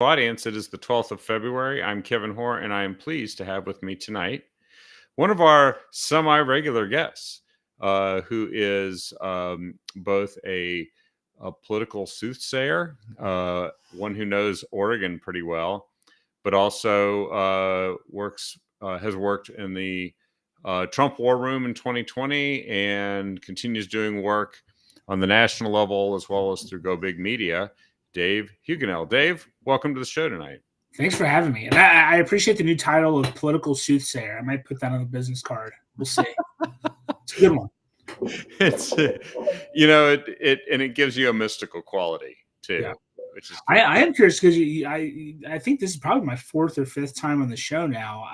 Audience, it is the 12th of February. I'm Kevin Hoare, and I am pleased to have with me tonight one of our semi regular guests, who is both a political soothsayer, one who knows Oregon pretty well, but also has worked in the Trump War Room in 2020 and continues doing work on the national level as well as through Go Big Media. Dave Huguenel. Dave, welcome to the show tonight. Thanks for having me. And I appreciate the new title of political soothsayer. I might put that on the business card. We'll see. It's a good one. It's it gives you a mystical quality too. Yeah. Which is I am curious because I think this is probably my fourth or fifth time on the show now.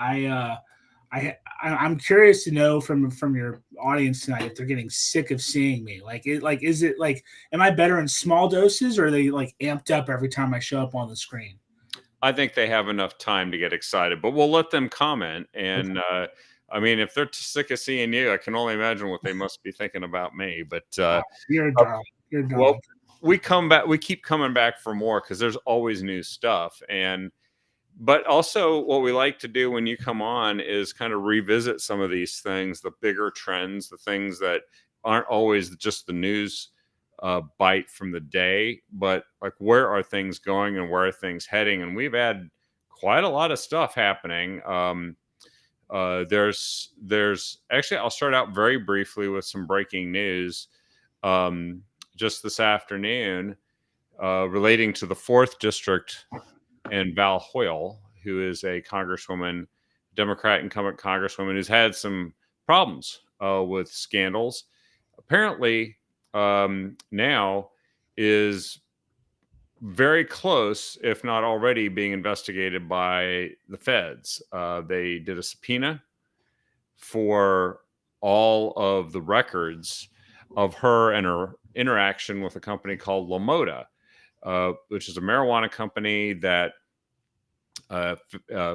I'm curious to know from your audience tonight if they're getting sick of seeing me. Is it am I better in small doses, or are they amped up every time I show up on the screen? I think they have enough time to get excited, but we'll let them comment. And I mean, if they're sick of seeing you, I can only imagine what they must be thinking about me. But you're a darling. You're a darling. Well, we keep coming back for more because there's always new stuff. But also what we like to do when you come on is kind of revisit some of these things, the bigger trends, the things that aren't always just the news bite from the day, but where are things going and where are things heading? And we've had quite a lot of stuff happening. There's actually, I'll start out very briefly with some breaking news. Just this afternoon, relating to the 4th District and Val Hoyle, who is a congresswoman, Democrat incumbent congresswoman, who's had some problems with scandals. Apparently, now is very close, if not already, being investigated by the feds. They did a subpoena for all of the records of her and her interaction with a company called LaModa, which is a marijuana company that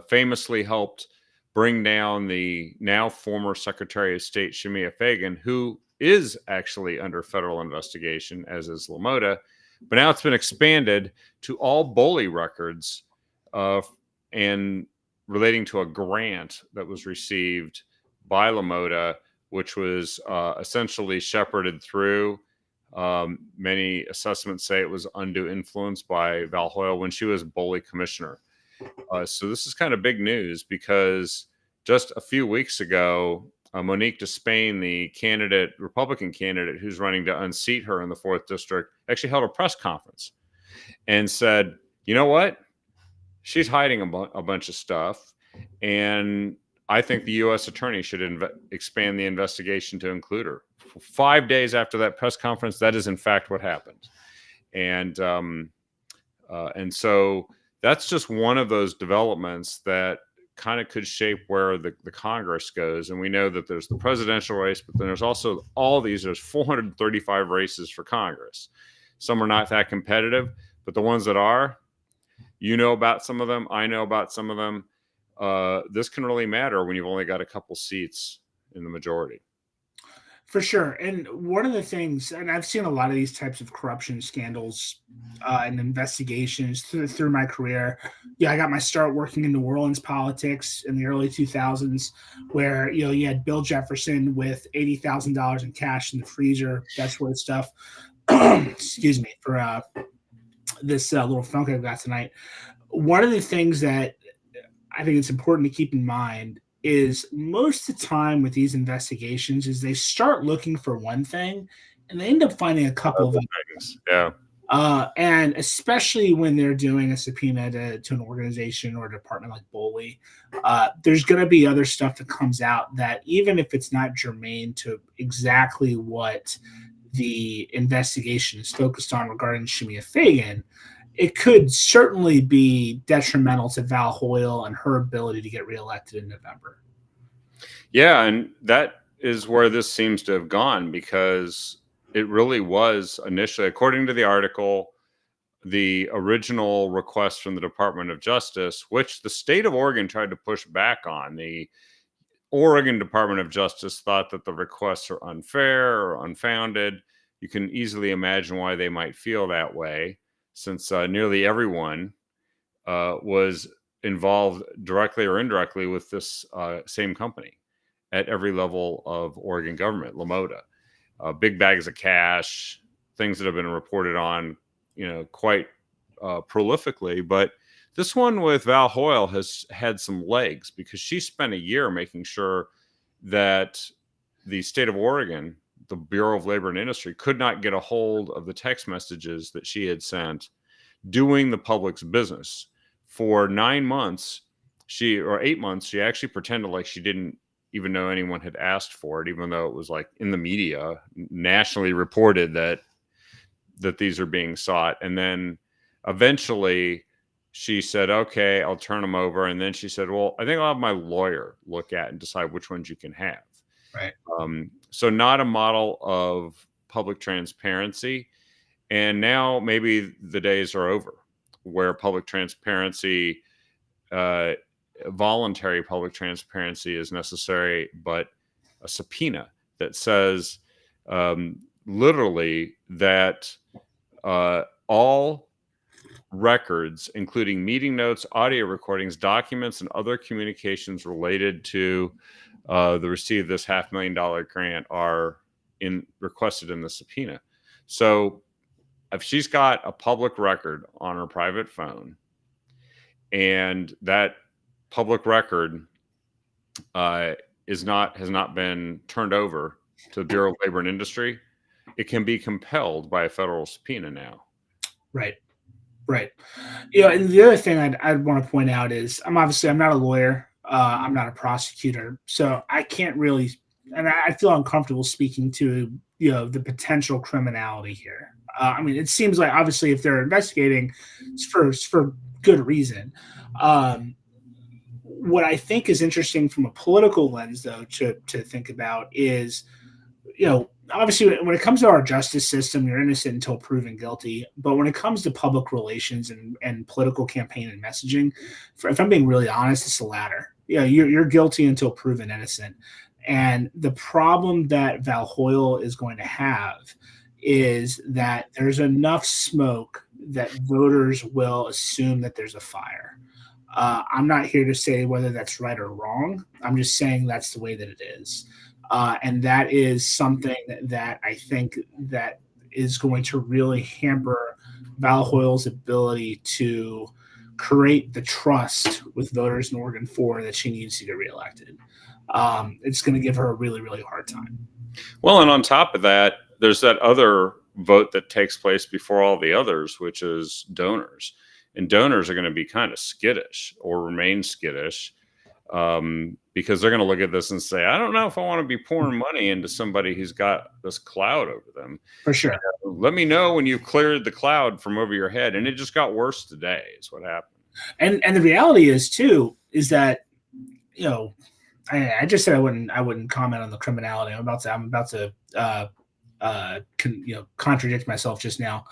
famously helped bring down the now former Secretary of State Shemia Fagan, who is actually under federal investigation, as is LaModa. But now it's been expanded to all BOLI records and relating to a grant that was received by LaModa, which was essentially shepherded through. Many assessments say it was undue influence by Val Hoyle when she was BOLI commissioner. So this is kind of big news because just a few weeks ago, Monique Despain, the Republican candidate who's running to unseat her in the 4th District, actually held a press conference and said, you know what? She's hiding a bunch of stuff. And I think the U.S. attorney should expand the investigation to include her. 5 days after that press conference, that is in fact what happened. And so that's just one of those developments that kind of could shape where the Congress goes. And we know that there's the presidential race, but then there's also there's 435 races for Congress. Some are not that competitive, but the ones that are, you know about some of them, I know about some of them. This can really matter when you've only got a couple seats in the majority. For sure. And one of the things, and I've seen a lot of these types of corruption scandals and investigations through my career. Yeah, I got my start working in New Orleans politics in the early 2000s, where you had Bill Jefferson with $80,000 in cash in the freezer, that sort of stuff. Excuse me for this little funk I've got tonight. One of the things that I think it's important to keep in mind is most of the time with these investigations is they start looking for one thing and they end up finding a couple of things. Yeah. And especially when they're doing a subpoena to an organization or a department like BOLI, there's going to be other stuff that comes out that even if it's not germane to exactly what the investigation is focused on regarding Shemia Fagan, it could certainly be detrimental to Val Hoyle and her ability to get reelected in November. Yeah, and that is where this seems to have gone, because it really was initially, according to the article, the original request from the Department of Justice, which the state of Oregon tried to push back on. The Oregon Department of Justice thought that the requests are unfair or unfounded. You can easily imagine why they might feel that way, since nearly everyone was involved directly or indirectly with this same company at every level of Oregon government, LaModa. Big bags of cash, things that have been reported on, quite prolifically. But this one with Val Hoyle has had some legs because she spent a year making sure that the state of Oregon, the Bureau of Labor and Industry, could not get a hold of the text messages that she had sent doing the public's business. For 9 months, or 8 months, she actually pretended like she didn't even know anyone had asked for it, even though it was like in the media, nationally reported that these are being sought. And then eventually she said, okay, I'll turn them over. And then she said, well, I think I'll have my lawyer look at and decide which ones you can have. Right. So not a model of public transparency. And now maybe the days are over where public transparency, voluntary public transparency is necessary, but a subpoena that says literally that all records, including meeting notes, audio recordings, documents, and other communications related to the receipt of this $500,000 grant are requested in the subpoena. So if she's got a public record on her private phone, and that public record has not been turned over to the Bureau of Labor and Industry, it can be compelled by a federal subpoena now. Right. And the other thing I'd want to point out is I'm not a lawyer. I'm not a prosecutor, so I can't really, and I feel uncomfortable speaking to the potential criminality here. I mean, it seems like obviously if they're investigating, it's for good reason. What I think is interesting from a political lens, though, to think about is, obviously when it comes to our justice system, you're innocent until proven guilty. But when it comes to public relations and political campaign and messaging, if I'm being really honest, it's the latter. You're guilty until proven innocent. And the problem that Val Hoyle is going to have is that there's enough smoke that voters will assume that there's a fire. I'm not here to say whether that's right or wrong. I'm just saying that's the way that it is. And that is something that I think that is going to really hamper Val Hoyle's ability to create the trust with voters in Oregon 4 that she needs to get reelected. It's going to give her a really, really hard time. Well, and on top of that, there's that other vote that takes place before all the others, which is donors. And donors are going to be kind of skittish or remain skittish because they're going to look at this and say, I don't know if I want to be pouring money into somebody who's got this cloud over them. For sure. Let me know when you've cleared the cloud from over your head. And it just got worse today is what happened. And the reality is, too, is that, I just said I wouldn't comment on the criminality. I'm about to contradict myself just now.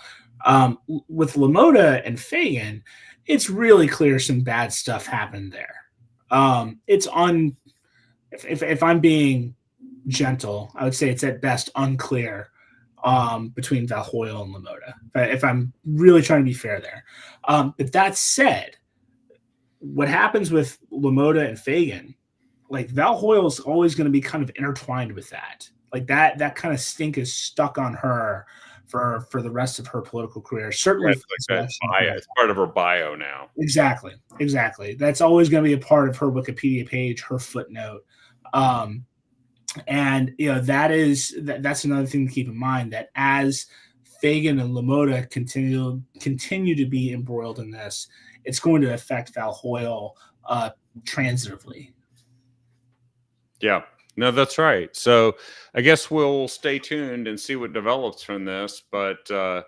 With LaModa and Fagan, it's really clear some bad stuff happened there. If I'm being gentle, I would say it's at best unclear between Val Hoyle and LaModa. If I'm really trying to be fair there. But that said, what happens with LaModa and Fagan, like Val Hoyle is always going to be kind of intertwined with that. Like that kind of stink is stuck on her for the rest of her political career. Certainly, it's part of her bio now. Exactly. That's always going to be a part of her Wikipedia page, her footnote. And that's another thing to keep in mind, that as Fagan and LaModa continue to be embroiled in this, it's going to affect Val Hoyle transitively. Yeah. No, that's right. So I guess we'll stay tuned and see what develops from this. But to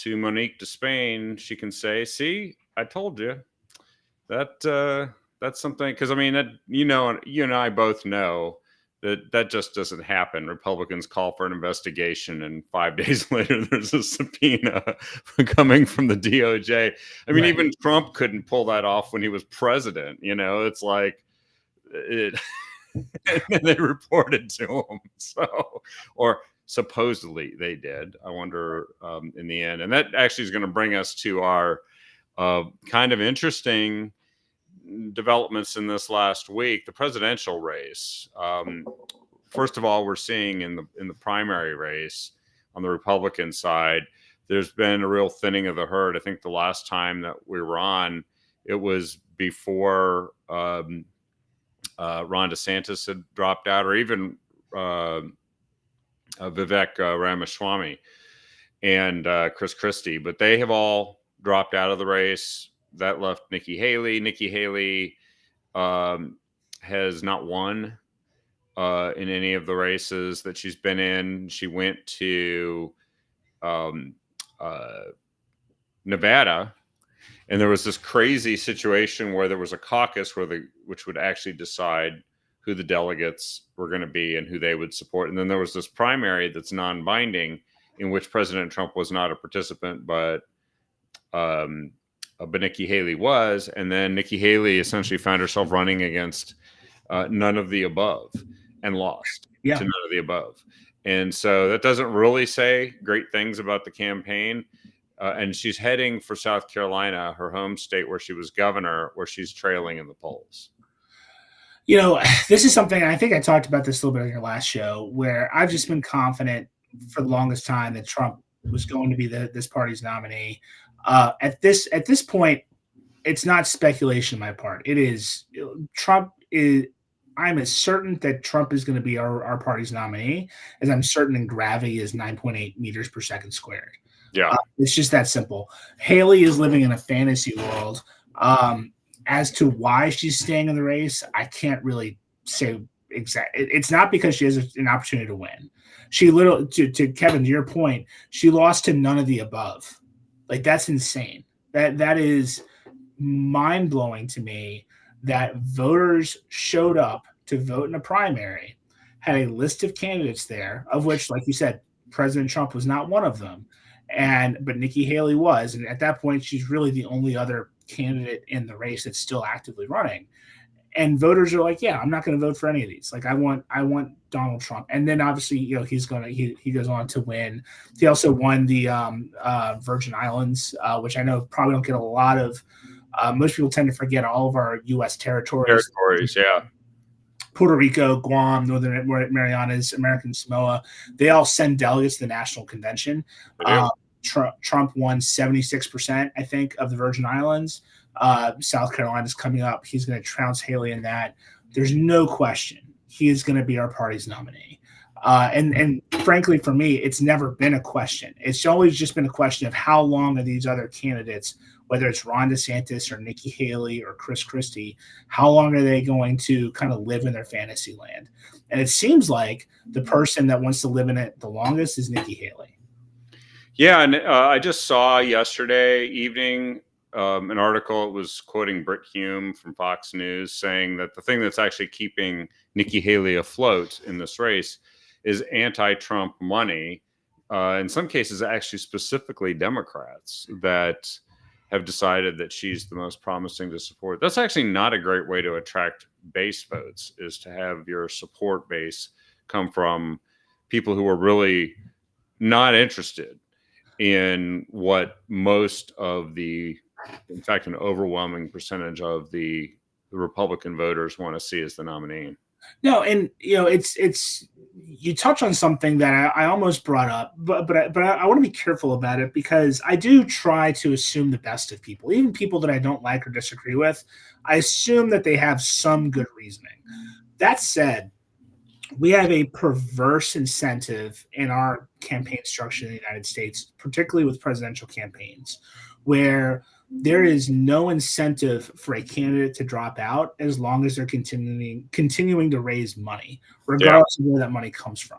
Monique Despain, she can say, see, I told you that that's something, because I mean, that, you and I both know that just doesn't happen. Republicans call for an investigation and 5 days later there's a subpoena coming from the DOJ. I mean, Even Trump couldn't pull that off when he was president. It's like it. And they reported to him. Or supposedly they did. I wonder in the end. And that actually is going to bring us to our Kind of interesting developments in this last week. The presidential race. First of all, we're seeing in the primary race on the Republican side, there's been a real thinning of the herd. I think the last time that we were on, it was before Ron DeSantis had dropped out, or even Vivek Ramaswamy and Chris Christie, but they have all dropped out of the race. That left Nikki Haley. Nikki Haley has not won in any of the races that she's been in. She went to Nevada, and there was this crazy situation where there was a caucus which would actually decide who the delegates were going to be and who they would support. And then there was this primary that's non-binding, in which President Trump was not a participant, but Nikki Haley was. And then Nikki Haley essentially found herself running against none of the above and lost to none of the above. And so that doesn't really say great things about the campaign. And she's heading for South Carolina, her home state where she was governor, where she's trailing in the polls. You know, this is something, I think I talked about this a little bit on your last show, where I've just been confident for the longest time that Trump was going to be this party's nominee. At this point, it's not speculation on my part. It is Trump is. I'm as certain that Trump is going to be our party's nominee as I'm certain that gravity is 9.8 meters per second squared. Yeah, it's just that simple. Haley is living in a fantasy world. As to why she's staying in the race, I can't really say exactly. It's not because she has an opportunity to win. She literally, to Kevin, to your point, she lost to none of the above. Like, that's insane. That is mind blowing to me. That voters showed up to vote in a primary, had a list of candidates there, of which, like you said, President Trump was not one of them, but Nikki Haley was, and at that point, she's really the only other candidate in the race that's still actively running. And voters are like, yeah, I'm not going to vote for any of these. Like, I want Donald Trump. And then obviously, you know, he goes on to win. He also won the Virgin Islands, which I know probably don't get a lot of. Most people tend to forget all of our U.S. territories. Yeah. Puerto Rico, Guam, Northern Marianas, American Samoa, they all send delegates to the National Convention. Trump won 76%, I think, of the Virgin Islands. South Carolina's coming up. He's going to trounce Haley in that. There's no question he is going to be our party's nominee. And frankly, for me, it's never been a question. It's always just been a question of how long are these other candidates, whether it's Ron DeSantis or Nikki Haley or Chris Christie, how long are they going to kind of live in their fantasy land? And it seems like the person that wants to live in it the longest is Nikki Haley. Yeah, and I just saw yesterday evening an article. It was quoting Brit Hume from Fox News, saying that the thing that's actually keeping Nikki Haley afloat in this race is anti-Trump money. In some cases, actually specifically Democrats that have decided that she's the most promising to support. That's actually not a great way to attract base votes, is to have your support base come from people who are really not interested in what most of in fact, an overwhelming percentage of the Republican voters want to see as the nominee. No, and you know, it's you touch on something that I almost brought up, but I want to be careful about it, because I do try to assume the best of people, even people that I don't like or disagree with. I assume that they have some good reasoning. That said, we have a perverse incentive in our campaign structure in the United States, particularly with presidential campaigns, where there is no incentive for a candidate to drop out as long as they're continuing to raise money, regardless of where that money comes from,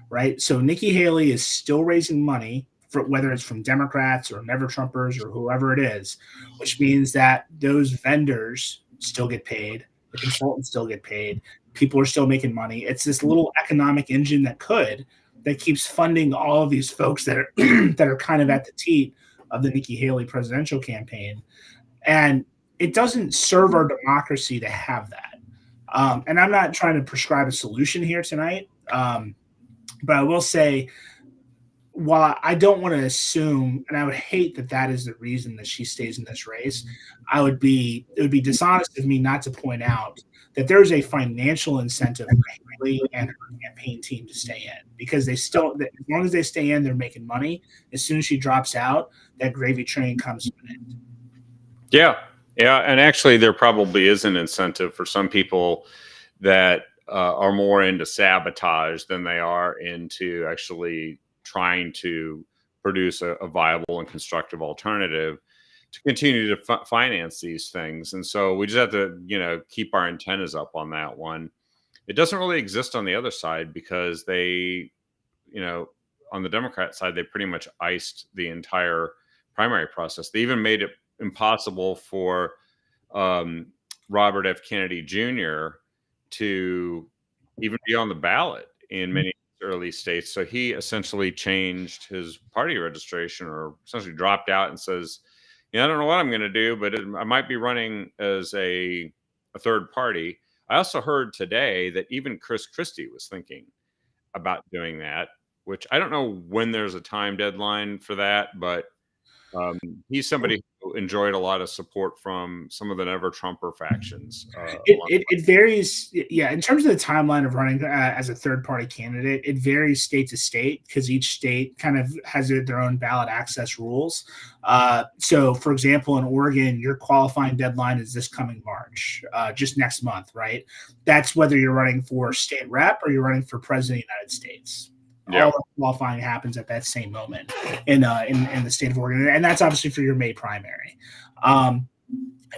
right? So Nikki Haley is still raising money, for whether it's from Democrats or Never Trumpers or whoever it is, which means that those vendors still get paid, the consultants still get paid, people are still making money. It's this little economic engine that keeps funding all of these folks that are that are kind of at the teat of the Nikki Haley presidential campaign. And it doesn't serve our democracy to have that. And I'm not trying to prescribe a solution here tonight, but I will say while I don't want to assume, and I would hate that that is the reason that she stays in this race, it would be dishonest of me not to point out that there is a financial incentive for Haley and her campaign team to stay in because they still, as long as they stay in, they're making money. As soon as she drops out, that gravy train comes to an end. Yeah. Yeah. And actually, there probably is an incentive for some people that are more into sabotage than they are into actually trying to produce a viable and constructive alternative to continue to finance these things. And so we just have to, keep our antennas up on that one. It doesn't really exist on the other side because they, on the Democrat side, they pretty much iced the entire primary process. They even made it impossible for Robert F. Kennedy Jr. to even be on the ballot in many early states. So he essentially changed his party registration or essentially dropped out and says, I don't know what I'm going to do, but I might be running as a third party. I also heard today that even Chris Christie was thinking about doing that, which I don't know when there's a time deadline for that, but he's somebody who enjoyed a lot of support from some of the Never Trumper factions. It varies. Yeah. In terms of the timeline of running as a third party candidate, it varies state to state because each state kind of has their own ballot access rules. So, for example, in Oregon, your qualifying deadline is this coming March, just next month, right? That's whether you're running for state rep or you're running for president of the United States. Yeah. All the qualifying happens at that same moment in the state of Oregon, and that's obviously for your May primary.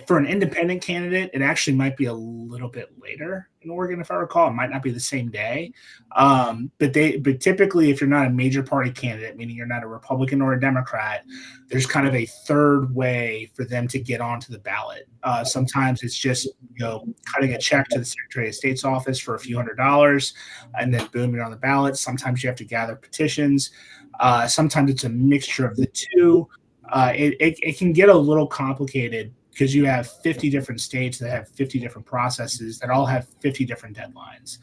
For an independent candidate, it actually might be a little bit later in Oregon, if I recall. It might not be the same day, but typically, if you're not a major party candidate, meaning you're not a Republican or a Democrat, there's kind of a third way for them to get onto the ballot. Sometimes it's just cutting a check to the Secretary of State's office for a few $100s, and then boom, you're on the ballot. Sometimes you have to gather petitions. Sometimes it's a mixture of the two. It can get a little complicated because you have 50 different states that have 50 different processes that all have 50 different deadlines.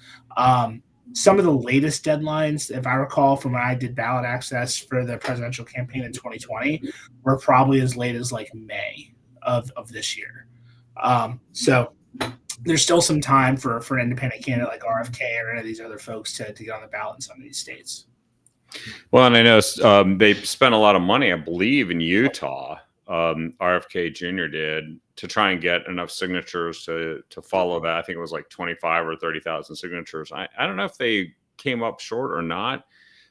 Some of the latest deadlines, if I recall from when I did ballot access for the presidential campaign in 2020, were probably as late as like May of this year. So there's still some time for an independent candidate like RFK or any of these other folks to get on the ballot in some of these states. Well, and I know they spent a lot of money, I believe, in Utah. RFK Jr. did to try and get enough signatures to follow that. I think it was like 25 or 30,000 signatures. I don't know if they came up short or not,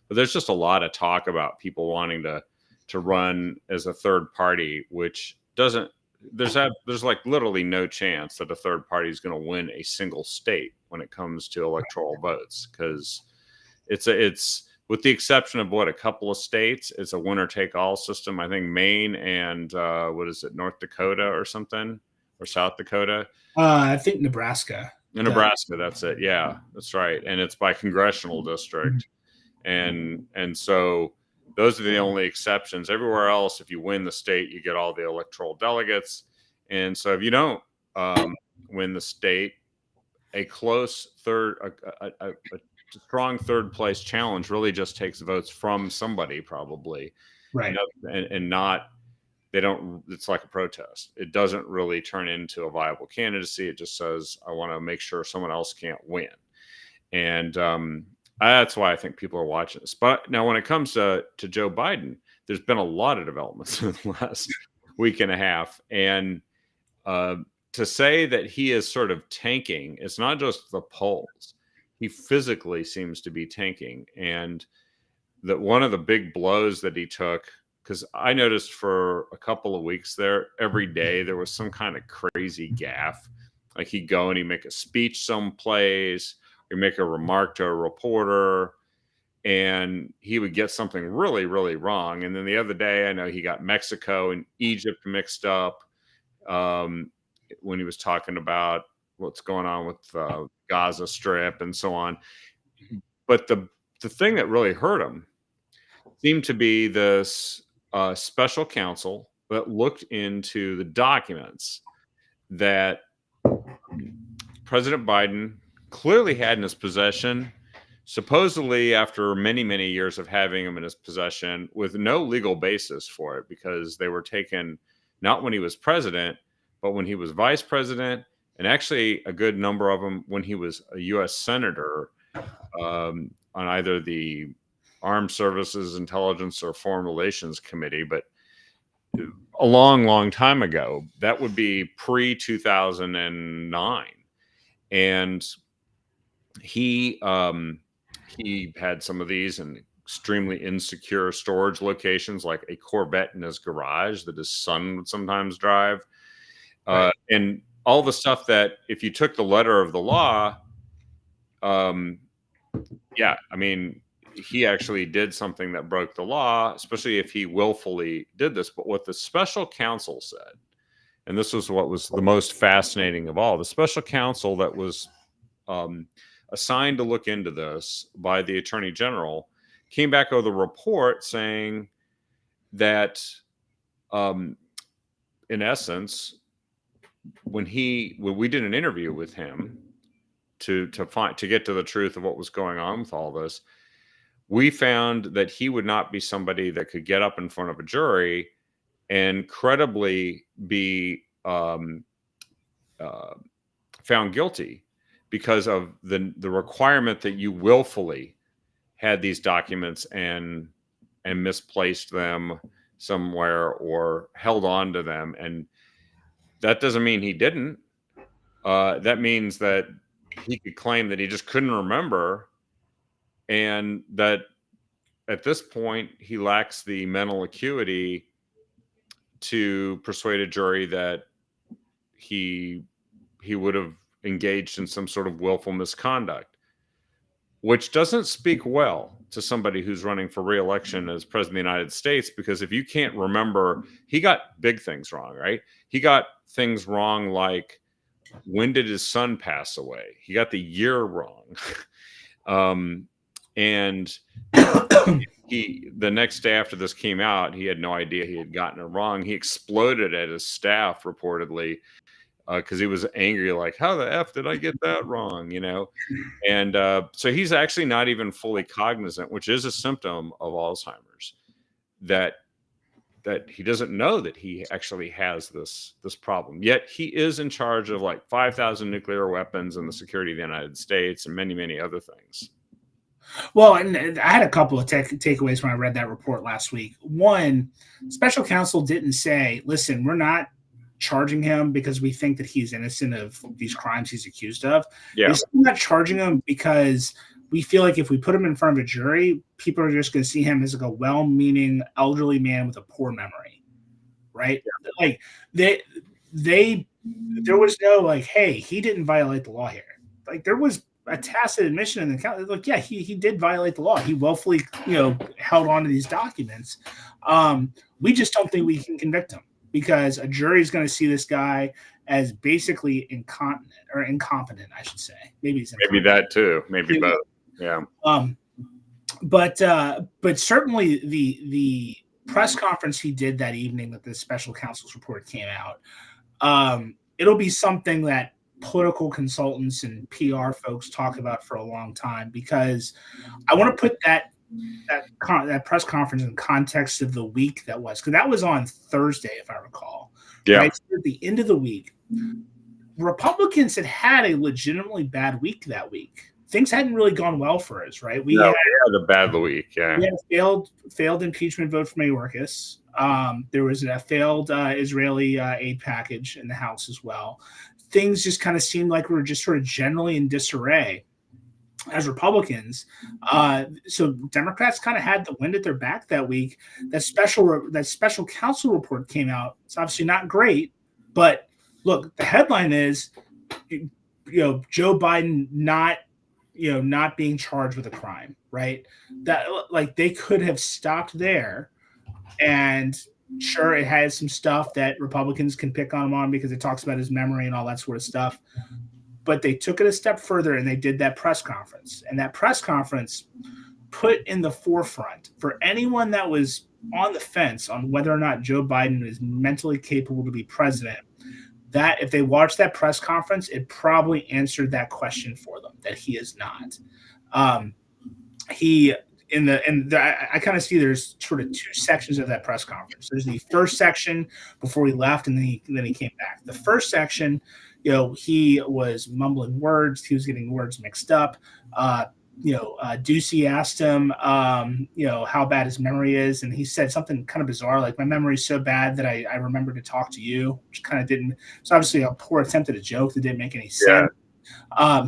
but there's just a lot of talk about people wanting to run as a third party, which doesn't. There's like literally no chance that a third party is going to win a single state when it comes to electoral votes because it's with the exception of a couple of states, it's a winner take all system. I think Maine and North Dakota or something, or South Dakota. I think Nebraska. Nebraska, that's it. Yeah, that's right. And it's by congressional district, and so those are the only exceptions. Everywhere else, if you win the state, you get all the electoral delegates. And so if you don't win the state, a close third, a strong third place challenge really just takes votes from somebody probably, right? And not, they don't, it's like a protest. It doesn't really turn into a viable candidacy. It just says, I want to make sure someone else can't win. And that's why I think people are watching this. But now when it comes to Joe Biden, there's been a lot of developments in the last week and a half. And to say that he is sort of tanking, it's not just the polls. He physically seems to be tanking. And that one of the big blows that he took, because I noticed for a couple of weeks there, every day there was some kind of crazy gaffe. Like he'd go and he'd make a speech someplace, or make a remark to a reporter, and he would get something really, really wrong. And then the other day, I know he got Mexico and Egypt mixed up when he was talking about what's going on with Gaza Strip and so on. But the thing that really hurt him seemed to be this special counsel that looked into the documents that President Biden clearly had in his possession supposedly after many, many years of having him in his possession with no legal basis for it, because they were taken not when he was president, but when he was vice president, and actually a good number of them when he was a U.S. senator on either the Armed Services, Intelligence, or Foreign Relations Committee, but a long, long time ago. That would be pre-2009. And he had some of these in extremely insecure storage locations, like a Corvette in his garage that his son would sometimes drive. Right. And all the stuff that if you took the letter of the law, yeah, I mean, he actually did something that broke the law, especially if he willfully did this. But what the special counsel said, and this was what was the most fascinating of all, the special counsel that was assigned to look into this by the attorney general came back with a report saying that, in essence, when we did an interview with him to get to the truth of what was going on with all this, we found that he would not be somebody that could get up in front of a jury and credibly be found guilty because of the requirement that you willfully had these documents and misplaced them somewhere or held on to them. And that doesn't mean he didn't. That means that he could claim that he just couldn't remember, and that at this point he lacks the mental acuity to persuade a jury that he would have engaged in some sort of willful misconduct, which doesn't speak well to somebody who's running for re-election as president of the United States. Because if you can't remember, he got big things wrong, right? He got things wrong like, when did his son pass away? He got the year wrong. And the next day after this came out, he had no idea he had gotten it wrong. He exploded at his staff reportedly because he was angry, like, how the F did I get that wrong? And so he's actually not even fully cognizant, which is a symptom of Alzheimer's, that he doesn't know that he actually has this problem. Yet he is in charge of like 5,000 nuclear weapons and the security of the United States and many, many other things. Well, and I had a couple of takeaways when I read that report last week. One, special counsel didn't say, listen, we're not charging him because we think that he's innocent of these crimes he's accused of. Yeah. They're still not charging him because we feel like if we put him in front of a jury, people are just going to see him as like a well-meaning elderly man with a poor memory, right? Yeah. Like there was no like, hey, he didn't violate the law here. Like there was a tacit admission in the account. Like, yeah, he did violate the law. He willfully, held on to these documents. We just don't think we can convict him because a jury is going to see this guy as basically incompetent, I should say. Maybe that too. Maybe both. Yeah. But certainly the press conference he did that evening that the special counsel's report came out, it'll be something that political consultants and PR folks talk about for a long time, because I want to put that press conference in context of the week that was, because that was on Thursday, if I recall. Yeah. Right? So at the end of the week, Republicans had a legitimately bad week that week. Things hadn't really gone well for us, right? We had a bad week. Yeah, we had a failed impeachment vote from Mayorkas. There was a failed Israeli aid package in the House as well. Things just kind of seemed like we were just sort of generally in disarray as Republicans. So Democrats kind of had the wind at their back that week. That special counsel report came out. It's obviously not great, but look, the headline is, Joe Biden not being charged with a crime, right? That, like, they could have stopped there, and sure, it has some stuff that Republicans can pick on him on because it talks about his memory and all that sort of stuff. But they took it a step further and they did that press conference. And that press conference put in the forefront for anyone that was on the fence on whether or not Joe Biden is mentally capable to be president, that if they watched that press conference, it probably answered that question for them, that he is not. he I kind of see there's sort of two sections of that press conference. There's the first section before he left, and then he came back. The first section, he was mumbling words. He was getting words mixed up. Ducey asked him, how bad his memory is, and he said something kind of bizarre, like, "My memory's so bad that I remember to talk to you," which kind of didn't. It's obviously a poor attempt at a joke that didn't make any sense. Yeah.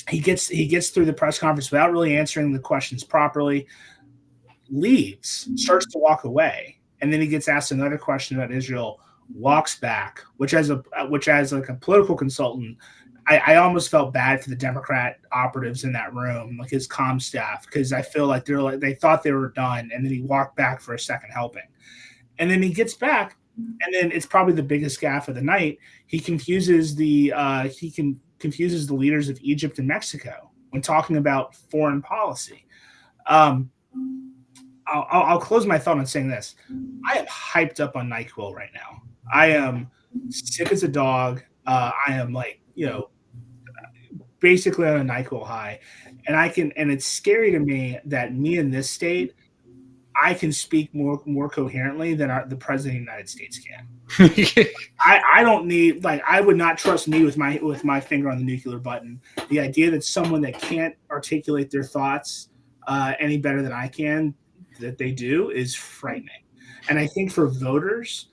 He gets through the press conference without really answering the questions properly, leaves, starts to walk away, and then he gets asked another question about Israel, walks back, which as like a political consultant, I almost felt bad for the Democrat operatives in that room, like his comm staff, because I feel like they thought they were done, and then he walked back for a second helping. And then he gets back, and then it's probably the biggest gaffe of the night. He confuses the leaders of Egypt and Mexico when talking about foreign policy. I'll close my thought on saying this. I am hyped up on NyQuil right now. I am sick as a dog. I am basically on a NyQuil high, and it's scary to me that me in this state, I can speak more coherently than the president of the United States can. I don't need, I would not trust me with my finger on the nuclear button. The idea that someone that can't articulate their thoughts any better than I can, that they do, is frightening. And I think for voters,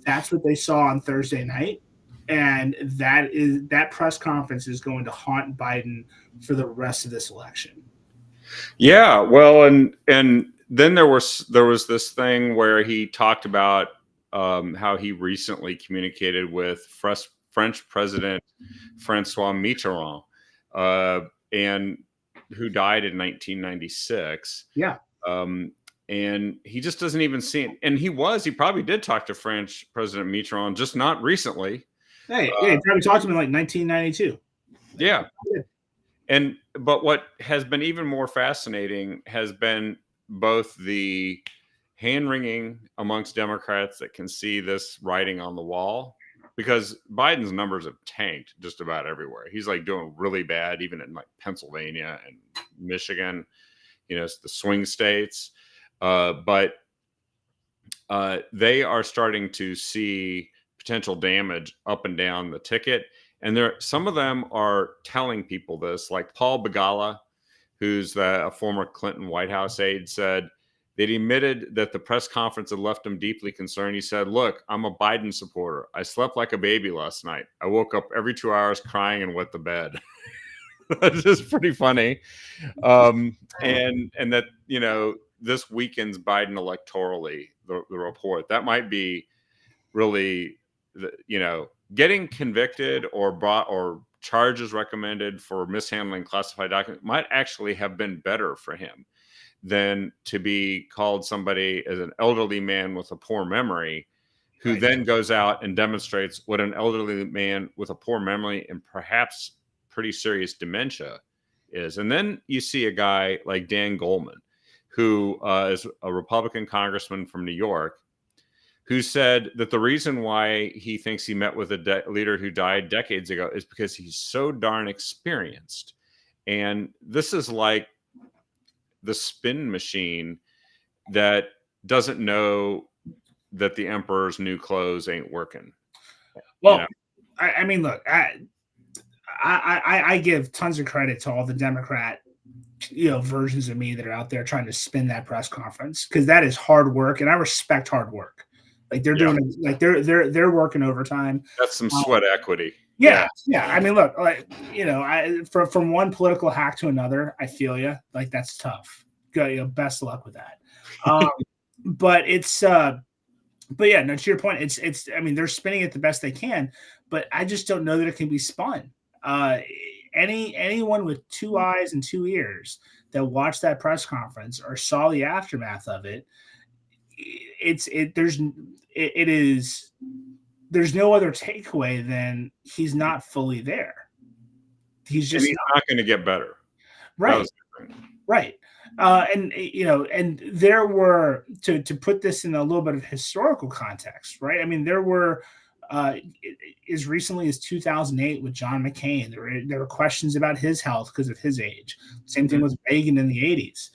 that's what they saw on Thursday night. And that press conference is going to haunt Biden for the rest of this election. Yeah, well, and then there was this thing where he talked about how he recently communicated with French President Francois Mitterrand, and who died in 1996. Yeah. And he just doesn't even see it. And he probably did talk to French President Mitterrand, just not recently. He probably talked to him in 1992. Yeah. But what has been even more fascinating has been both the hand-wringing amongst Democrats that can see this writing on the wall, because Biden's numbers have tanked just about everywhere. He's doing really bad, even in Pennsylvania and Michigan, the swing states. But they are starting to see potential damage up and down the ticket. And some of them are telling people this, like Paul Begala, who's a former Clinton White House aide, said that he admitted that the press conference had left him deeply concerned. He said, "Look, I'm a Biden supporter. I slept like a baby last night. I woke up every 2 hours crying and wet the bed." That's just pretty funny. And that, this weakens Biden electorally, the report. That might be really, getting convicted or charges recommended for mishandling classified documents might actually have been better for him than to be called somebody as an elderly man with a poor memory, who then goes out and demonstrates what an elderly man with a poor memory and perhaps pretty serious dementia is. And then you see a guy like Dan Goldman, who is a Republican congressman from New York, who said that the reason why he thinks he met with a leader who died decades ago is because he's so darn experienced. And this is like the spin machine that doesn't know that the emperor's new clothes ain't working. Well, I mean, look, I give tons of credit to all the Democrat, versions of me that are out there trying to spin that press conference, because that is hard work, and I respect hard work. They're doing, they're working overtime. That's some sweat equity. Yeah. I mean, look, from one political hack to another, I feel you. That's tough. Good, best of luck with that. But yeah, no, to your point, it's. I mean, they're spinning it the best they can, but I just don't know that it can be spun. Anyone with 2 eyes and 2 ears that watched that press conference or saw the aftermath of it, there's no other takeaway than he's not fully there. He's not going to get better. Right. And there were, to put this in a little bit of historical context, right? I mean, there were As recently as 2008 with John McCain, there were questions about his health because of his age. Same thing with Reagan in the 80s.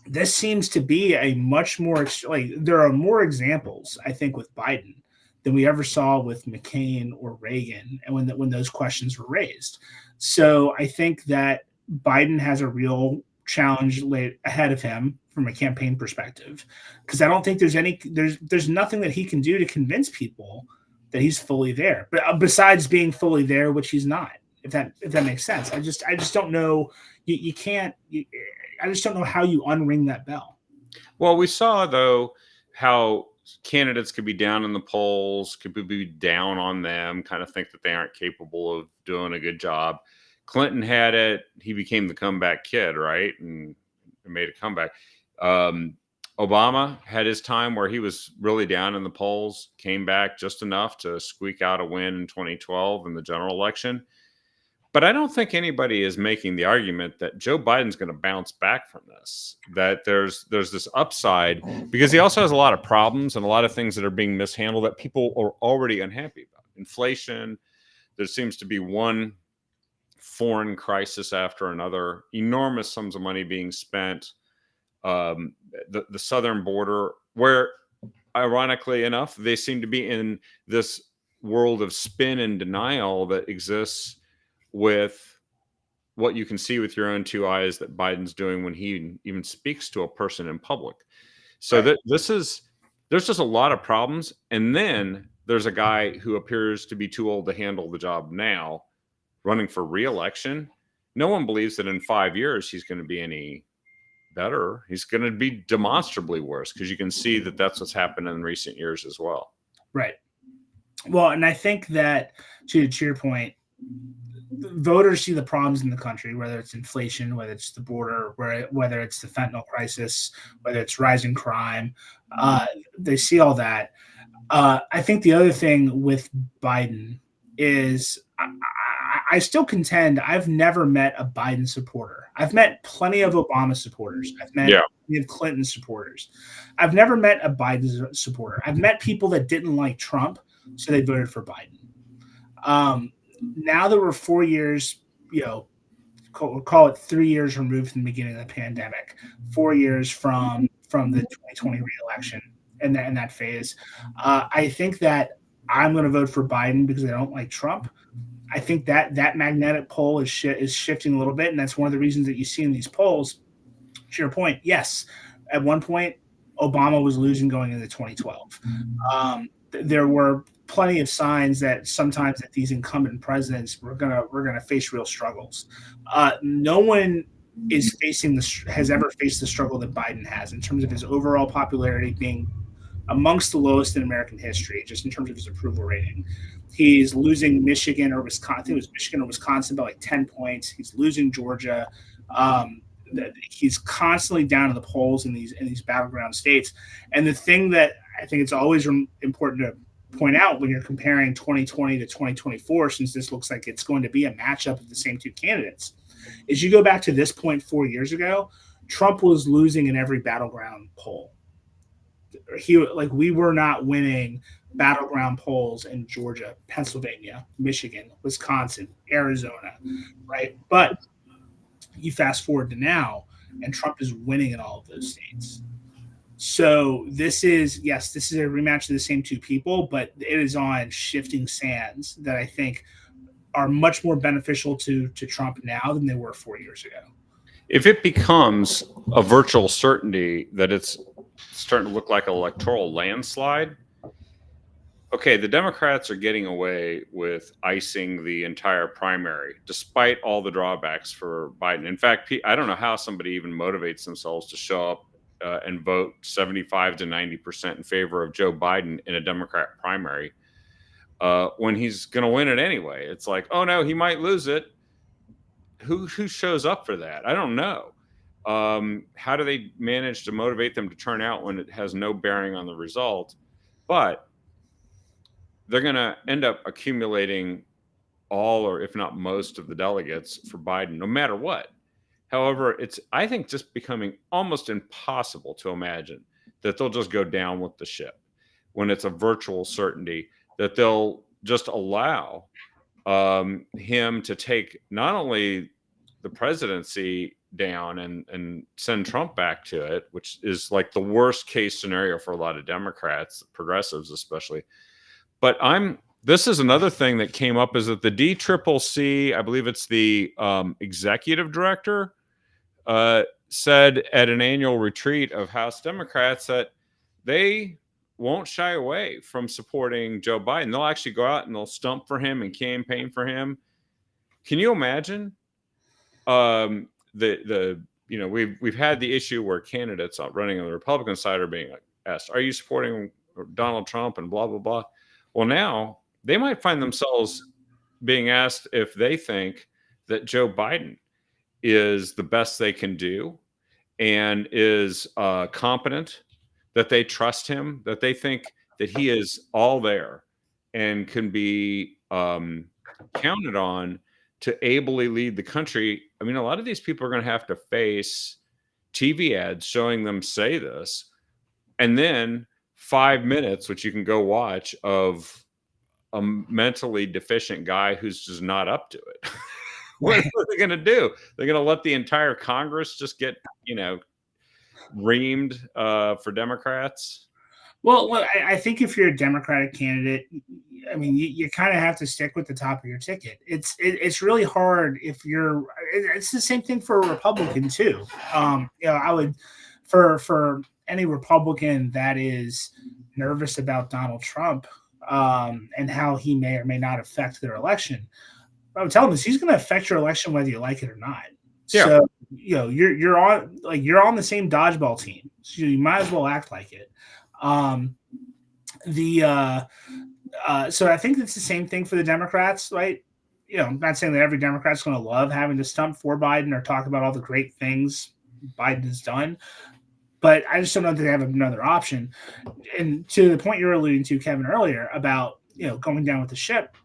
This seems to be a much more like there are more examples, I think, with Biden than we ever saw with McCain or Reagan, and when those questions were raised. So I think that Biden has a real challenge ahead of him from a campaign perspective, because I don't think there's nothing that he can do to convince people that he's fully there, but besides being fully there, which he's not. If that makes sense, I just don't know. You can't. I just don't know how you unring that bell. Well, we saw though how candidates could be down in the polls, could be down on them, kind of think that they aren't capable of doing a good job. Clinton had it; he became the comeback kid, right, and made a comeback. Obama had his time where he was really down in the polls, came back just enough to squeak out a win in 2012 in the general election. But I don't think anybody is making the argument that Joe Biden's going to bounce back from this, that there's this upside, because he also has a lot of problems and a lot of things that are being mishandled that people are already unhappy about. Inflation, there seems to be one foreign crisis after another, enormous sums of money being spent. The southern border, where ironically enough, they seem to be in this world of spin and denial that exists with what you can see with your own two eyes that Biden's doing when he even speaks to a person in public. So Right. there's just a lot of problems. And then there's a guy who appears to be too old to handle the job now, running for re-election. No one believes that in 5 years he's going to be any better. He's going to be demonstrably worse, because you can see that that's what's happened in recent years as well. Right. Well, and I think that to your point, voters see the problems in the country, whether it's inflation, whether it's the border, whether it's the fentanyl crisis, whether it's rising crime. They see all that. I think the other thing with Biden is I still contend I've never met a Biden supporter. I've met plenty of Obama supporters. I've met plenty of Clinton supporters. I've never met a Biden supporter. I've met people that didn't like Trump, so they voted for Biden. Now that we're 4 years, we'll call it 3 years removed from the beginning of the pandemic, 4 years from the 2020 re-election and that phase, I think that I'm going to vote for Biden because I don't like Trump. I think that magnetic pole is shifting a little bit, and that's one of the reasons that you see in these polls. To your point, yes, at one point Obama was losing going into 2012. There were plenty of signs that sometimes that these incumbent presidents we're gonna face real struggles. No one has ever faced the struggle that Biden has in terms of his overall popularity being amongst the lowest in American history, just in terms of his approval rating. He's losing Michigan or Wisconsin. I think it was Michigan or Wisconsin by like 10 points. He's losing Georgia. He's constantly down in the polls in these battleground states. And the thing that I think it's always important to point out when you're comparing 2020 to 2024, since this looks like it's going to be a matchup of the same two candidates, is you go back to this point 4 years ago, Trump was losing in every battleground poll. We were not winning battleground polls in Georgia, Pennsylvania, Michigan, Wisconsin, Arizona, right? But you fast forward to now, and Trump is winning in all of those states. So this is a rematch of the same two people, but it is on shifting sands that I think are much more beneficial to Trump now than they were 4 years ago. If it becomes a virtual certainty that it's starting to look like an electoral landslide, okay, the Democrats are getting away with icing the entire primary, despite all the drawbacks for Biden. In fact, I don't know how somebody even motivates themselves to show up and vote 75 to 90% in favor of Joe Biden in a Democrat primary when he's going to win it anyway. It's like, oh no, he might lose it. Who shows up for that? I don't know. How do they manage to motivate them to turn out when it has no bearing on the result? But they're going to end up accumulating all, or if not most, of the delegates for Biden, no matter what. However, it's, I think, just becoming almost impossible to imagine that they'll just go down with the ship when it's a virtual certainty that they'll just allow him to take not only the presidency down and send Trump back to it, which is like the worst case scenario for a lot of Democrats, progressives especially. But this is another thing that came up, is that the DCCC, I believe it's the executive director, said at an annual retreat of House Democrats that they won't shy away from supporting Joe Biden. They'll actually go out and they'll stump for him and campaign for him. Can you imagine? We've had the issue where candidates running on the Republican side are being asked, "Are you supporting Donald Trump?" and blah blah blah. Well, now they might find themselves being asked if they think that Joe Biden is the best they can do and is competent, that they trust him, that they think that he is all there and can be counted on to ably lead the country. I mean, a lot of these people are going to have to face TV ads showing them say this, and then 5 minutes, which you can go watch, of a mentally deficient guy who's just not up to it. What are they going to do? They're going to let the entire Congress just get, reamed for Democrats? Well, look, I think if you're a Democratic candidate, I mean, you kind of have to stick with the top of your ticket. It's really hard if you're. It's the same thing for a Republican too. I would, for any Republican that is nervous about Donald Trump and how he may or may not affect their election, I would tell them is he's going to affect your election whether you like it or not. Yeah. So you're on the same dodgeball team, so you might as well act like it. So I think it's the same thing for the Democrats, right? I'm not saying that every Democrat's going to love having to stump for Biden or talk about all the great things Biden has done, but I just don't know that they have another option. And to the point you were alluding to, Kevin, earlier about going down with the ship,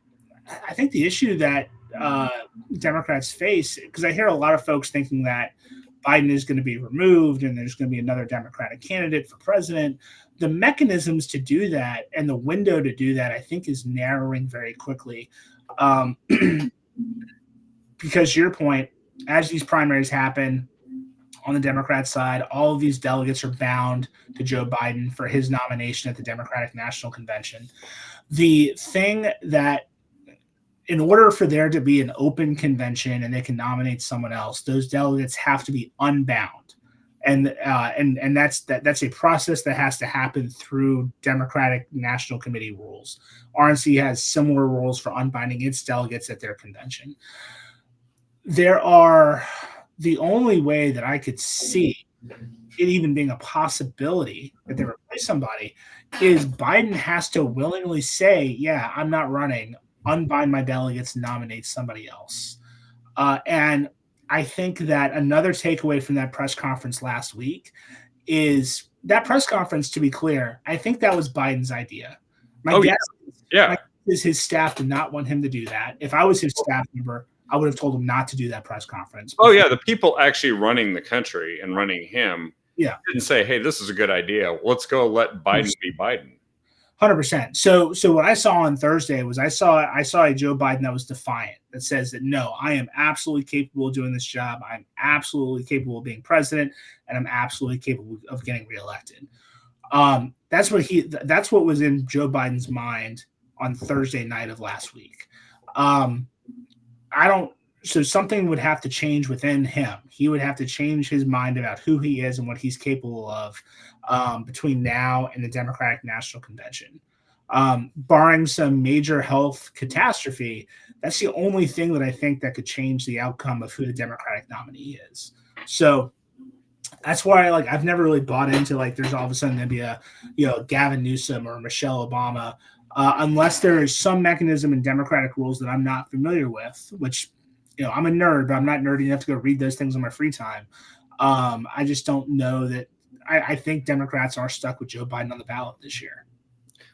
I think the issue that Democrats face, because I hear a lot of folks thinking that Biden is going to be removed and there's going to be another Democratic candidate for president. The mechanisms to do that and the window to do that, I think, is narrowing very quickly. Because your point, as these primaries happen on the Democrat side, all of these delegates are bound to Joe Biden for his nomination at the Democratic National Convention. The thing that, in order for there to be an open convention and they can nominate someone else, those delegates have to be unbound, and that's a process that has to happen through Democratic National Committee rules. RNC has similar rules for unbinding its delegates at their convention. The only way that I could see it even being a possibility that they replace somebody is Biden has to willingly say, "Yeah, I'm not running. Unbind my delegates, nominate somebody else." And I think that another takeaway from that press conference last week is that press conference, to be clear, I think that was Biden's idea. My guess is his staff did not want him to do that. If I was his staff member, I would have told him not to do that press conference. Oh, yeah. The people actually running the country and running him didn't say, "Hey, this is a good idea. Let's go let Biden be Biden." 100%. So what I saw on Thursday was I saw a Joe Biden that was defiant, that says that, no, I am absolutely capable of doing this job. I'm absolutely capable of being president, and I'm absolutely capable of getting reelected. That's what was in Joe Biden's mind on Thursday night of last week. So something would have to change within him. He would have to change his mind about who he is and what he's capable of between now and the Democratic National Convention. Barring some major health catastrophe, that's the only thing that I think that could change the outcome of who the Democratic nominee is. So that's why I've never really bought into there's all of a sudden going to be a Gavin Newsom or Michelle Obama unless there is some mechanism in Democratic rules that I'm not familiar with, which I'm a nerd, but I'm not nerdy enough to go read those things on my free time. I just don't know that. I think Democrats are stuck with Joe Biden on the ballot this year.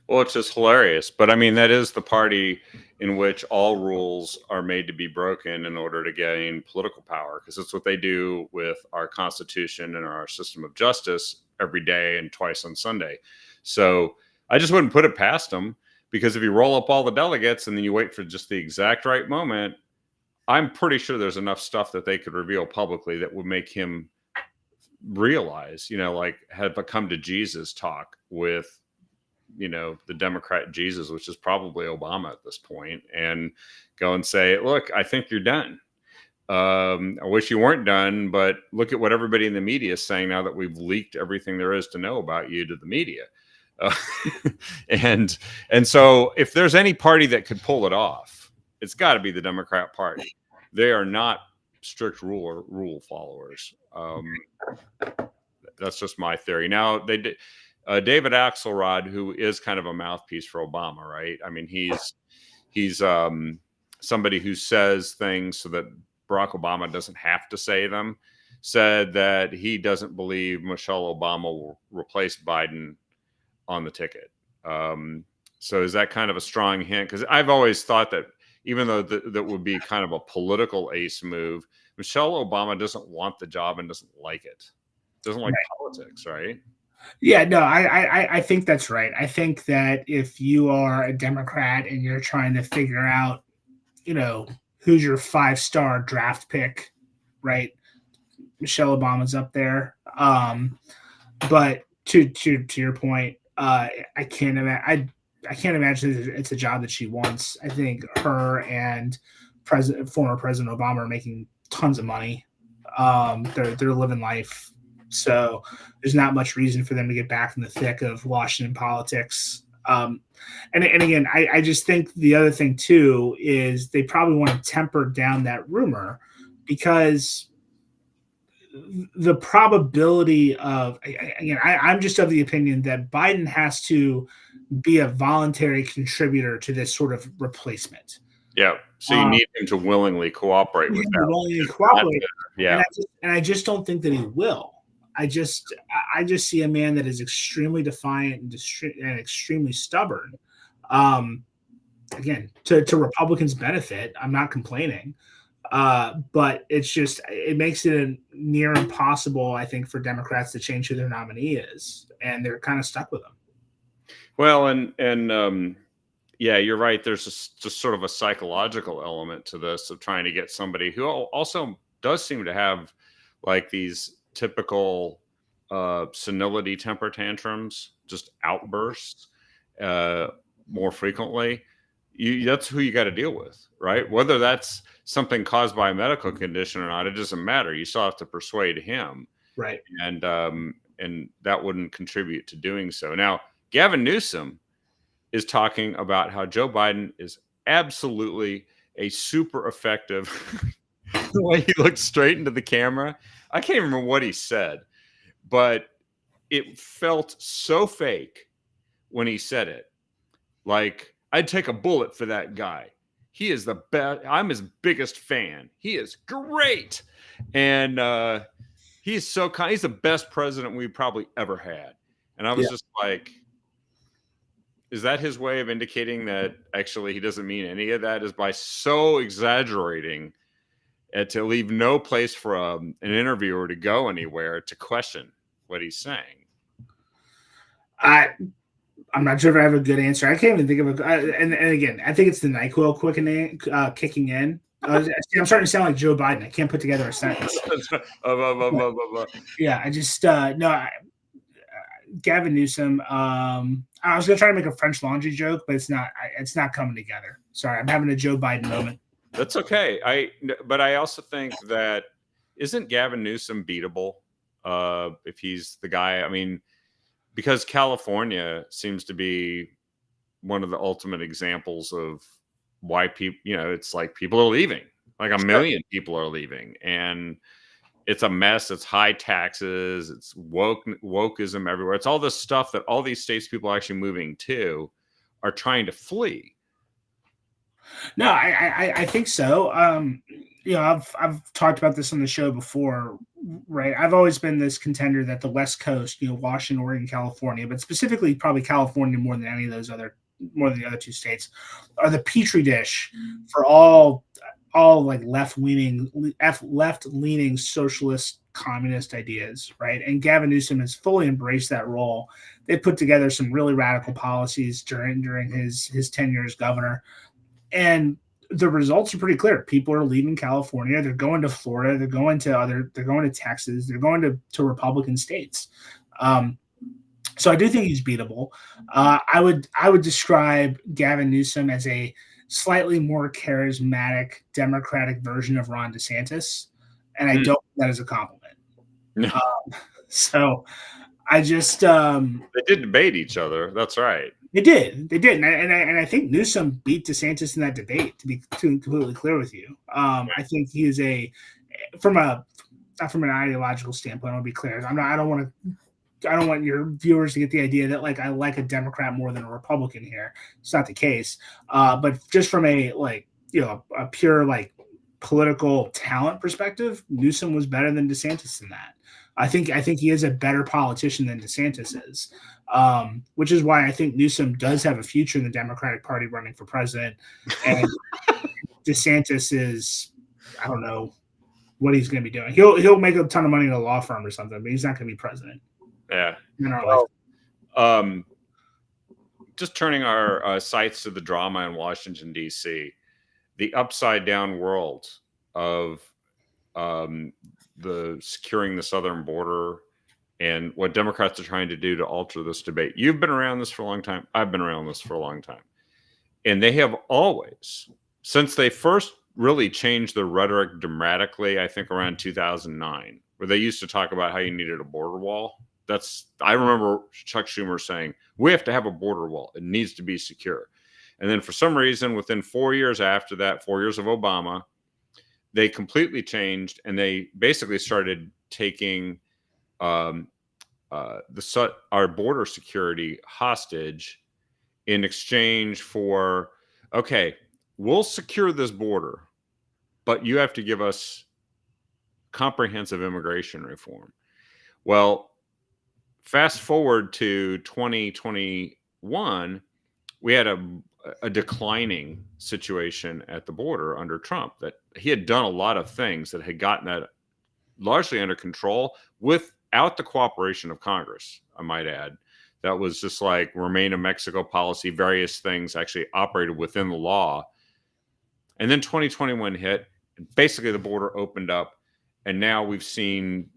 Well, it's just hilarious. But I mean, that is the party in which all rules are made to be broken in order to gain political power, because it's what they do with our Constitution and our system of justice every day and twice on Sunday. So I just wouldn't put it past them, Because if you roll up all the delegates and then you wait for just the exact right moment, I'm pretty sure there's enough stuff that they could reveal publicly that would make him realize, like have a come to Jesus talk with, the Democrat Jesus, which is probably Obama at this point, and go and say, look, I think you're done. I wish you weren't done, but look at what everybody in the media is saying now that we've leaked everything there is to know about you to the media. And so if there's any party that could pull it off, it's got to be the Democrat Party. They are not strict rule followers. That's just my theory. Now they did. David Axelrod, who is kind of a mouthpiece for Obama, right? I mean, he's somebody who says things so that Barack Obama doesn't have to say them, said that he doesn't believe Michelle Obama will replace Biden on the ticket. So is that kind of a strong hint? Because I've always thought that even though that would be kind of a political ace move, Michelle Obama doesn't want the job and doesn't like it. Doesn't like politics, right? Yeah, no, I think that's right. I think that if you are a Democrat and you're trying to figure out, who's your 5-star draft pick, right? Michelle Obama's up there. But to your point, I can't imagine it's a job that she wants. I think her and former President Obama are making tons of money. They're living life. So there's not much reason for them to get back in the thick of Washington politics. And again, I just think the other thing too is they probably want to temper down that rumor, because the probability of, again, I'm just of the opinion that Biden has to be a voluntary contributor to this sort of replacement. Yeah. So you need him to willingly cooperate with that. Willingly cooperate. Yeah. And I just don't think that he will. I just see a man that is extremely defiant and extremely stubborn. Again, to Republicans' benefit, I'm not complaining. But it makes it near impossible, I think, for Democrats to change who their nominee is, and they're kind of stuck with them. Well, and yeah, you're right. There's just sort of a psychological element to this of trying to get somebody who also does seem to have like these typical senility temper tantrums, just outbursts more frequently. That's who you got to deal with, right? Whether that's something caused by a medical condition or not, it doesn't matter. You still have to persuade him, right? And that wouldn't contribute to doing so. Now, Gavin Newsom is talking about how Joe Biden is absolutely a super effective. The way he looked straight into the camera, I can't remember what he said, but it felt so fake when he said it. Like, I'd take a bullet for that guy. He is the best. I'm his biggest fan. He is great. And he's so kind. He's the best president we probably ever had. And I was just like, is that his way of indicating that actually he doesn't mean any of that? Is by so exaggerating to leave no place for an interviewer to go anywhere to question what he's saying? I'm not sure if I have a good answer. I can't even think of and again, I think it's the NyQuil kicking in. I'm starting to sound like Joe Biden. I can't put together a sentence. Yeah, I just Gavin Newsom. I was gonna try to make a French Laundry joke, but it's not coming together. Sorry, I'm having a Joe Biden moment. That's okay. But I also think that isn't Gavin Newsom beatable if he's the guy? I mean, because California seems to be one of the ultimate examples of why people, it's like people are leaving. Like a million people are leaving, and it's a mess. It's high taxes. It's wokeism everywhere. It's all this stuff that all these states people are actually moving to are trying to flee. No, I think so. I've talked about this on the show before, right? I've always been this contender that the West Coast, Washington, Oregon, California, but specifically probably California more than the other two states, are the petri dish for all all like left leaning socialist communist ideas, right? And Gavin Newsom has fully embraced that role. They put together some really radical policies during his tenure as governor, and the results are pretty clear. People are leaving California. They're going to Florida. They're going to Texas. They're going to Republican states. So I do think he's beatable. I would describe Gavin Newsom as a slightly more charismatic Democratic version of Ron DeSantis, and I don't think that is a compliment. So I just they did debate each other. That's right. They did, and I think Newsom beat DeSantis in that debate. To be completely clear with you, I think he is not from an ideological standpoint. I want to be clear. I don't want your viewers to get the idea that like I like a Democrat more than a Republican here. It's not the case. But just from a pure like political talent perspective, Newsom was better than DeSantis in that. I think he is a better politician than DeSantis is, which is why I think Newsom does have a future in the Democratic Party running for president. And DeSantis is, I don't know what he's going to be doing. He'll make a ton of money in a law firm or something, but he's not going to be president. Yeah. Well, just turning our sights to the drama in Washington, D.C., the upside down world of the securing the southern border and what Democrats are trying to do to alter this debate. You've been around this for a long time. I've been around this for a long time. And they have always, since they first really changed their rhetoric dramatically, I think around 2009, where they used to talk about how you needed a border wall. I remember Chuck Schumer saying, we have to have a border wall. It needs to be secure. And then for some reason, within 4 years after that, 4 years of Obama, they completely changed, and they basically started taking our border security hostage in exchange for, okay, we'll secure this border, but you have to give us comprehensive immigration reform. Well, fast forward to 2021, we had a declining situation at the border under Trump, that he had done a lot of things that had gotten that largely under control without the cooperation of Congress, I might add. That was just like Remain in Mexico policy, various things actually operated within the law. And then 2021 hit, and basically the border opened up, and now we've seen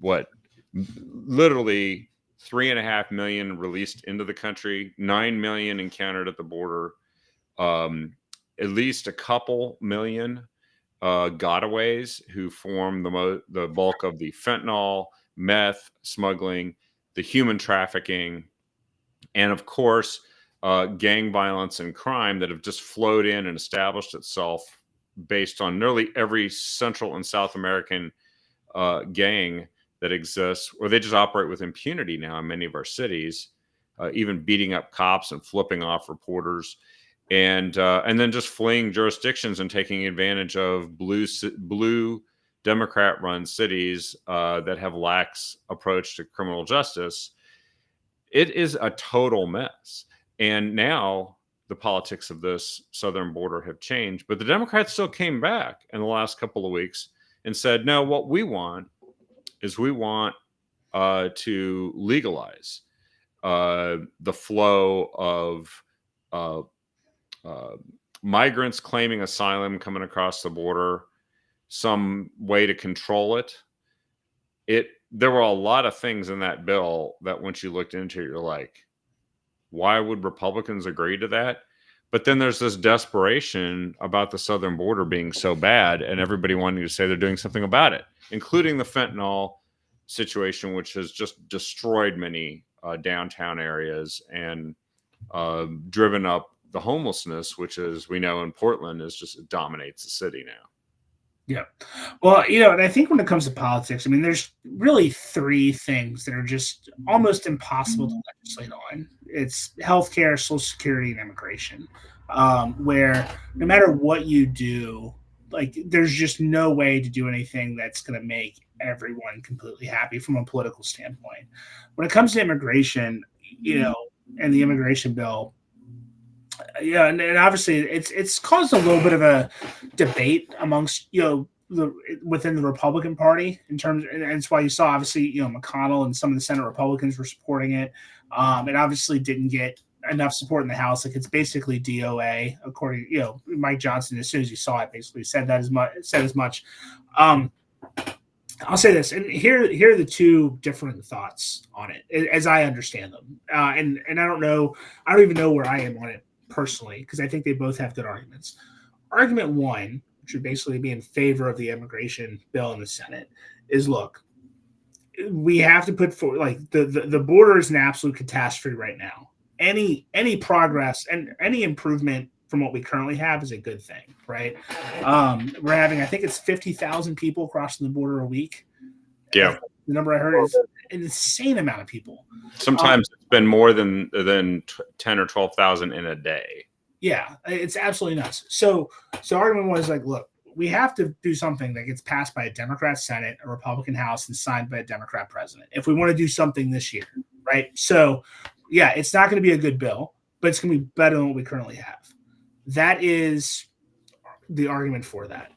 literally 3.5 million released into the country, 9 million encountered at the border, at least a couple million gotaways who form the bulk of the fentanyl, meth smuggling, the human trafficking, and of course, gang violence and crime that have just flowed in and established itself based on nearly every Central and South American gang that exists, or they just operate with impunity now in many of our cities, even beating up cops and flipping off reporters, and then just fleeing jurisdictions and taking advantage of blue Democrat-run cities that have lax approach to criminal justice. It is a total mess. And now the politics of this southern border have changed, but the Democrats still came back in the last couple of weeks and said, no, what we want is to legalize the flow of migrants claiming asylum coming across the border, some way to control it. There were a lot of things in that bill that once you looked into it, you're like, why would Republicans agree to that? But then there's this desperation about the southern border being so bad and everybody wanting to say they're doing something about it, including the fentanyl situation, which has just destroyed many downtown areas and driven up the homelessness, which, as we know in Portland, it dominates the city now. Yeah. Well, and I think when it comes to politics, I mean, there's really three things that are just almost impossible to legislate on. It's healthcare, Social Security, and immigration, where no matter what you do, like there's just no way to do anything that's going to make everyone completely happy from a political standpoint. When it comes to immigration, and the immigration bill, Yeah, and obviously it's caused a little bit of a debate amongst within the Republican Party in terms, and it's why you saw obviously McConnell and some of the Senate Republicans were supporting it. It obviously didn't get enough support in the House. Like, it's basically DOA, according Mike Johnson. As soon as he saw it, basically said that as much. Said as much. I'll say this, and here are the two different thoughts on it as I understand them. And I don't know, I don't even know where I am on it personally, because I think they both have good arguments. Argument one, which would basically be in favor of the immigration bill in the Senate, is look, we have to put forward, like, the border is an absolute catastrophe right now. Any progress and any improvement from what we currently have is a good thing, right? We're having, I think it's 50,000 people crossing the border a week. Yeah. The number I heard is an insane amount of people. Sometimes it's been more than 10 or 12,000 in a day. Yeah, it's absolutely nuts. So argument was like, look, we have to do something that gets passed by a Democrat Senate, a Republican House, and signed by a Democrat president if we want to do something this year, right? So, yeah, it's not going to be a good bill, but it's going to be better than what we currently have. That is the argument for that.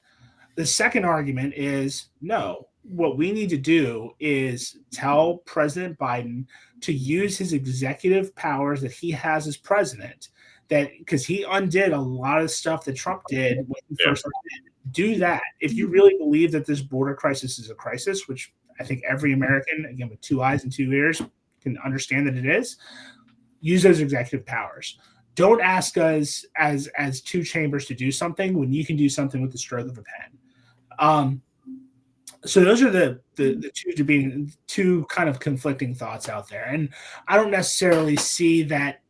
The second argument is, no, what we need to do is tell President Biden to use his executive powers that he has as president, that because he undid a lot of stuff that Trump did when he first did. Do that. If you really believe that this border crisis is a crisis, which I think every American, again, with 2 eyes and 2 ears, can understand that it is, use those executive powers. Don't ask us as two chambers to do something when you can do something with the stroke of a pen. So those are the two kind of conflicting thoughts out there. And I don't necessarily see that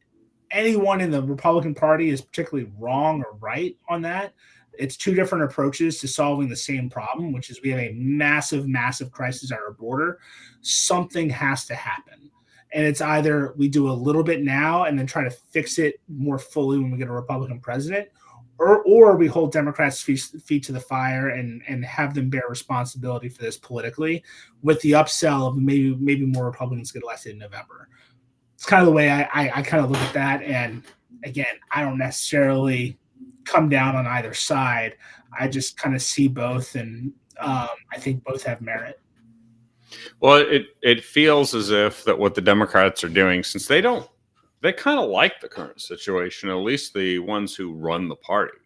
anyone in the Republican Party is particularly wrong or right on that. It's two different approaches to solving the same problem, which is we have a massive, massive crisis at our border. Something has to happen. And it's either we do a little bit now and then try to fix it more fully when we get a Republican president, or we hold Democrats' feet to the fire and have them bear responsibility for this politically, with the upsell of maybe more Republicans get elected in November. It's kind of the way I kind of look at that. And again, I don't necessarily come down on either side. I just kind of see both, and I think both have merit. Well, it feels as if that what the Democrats are doing, since they kind of like the current situation, at least the ones who run the party.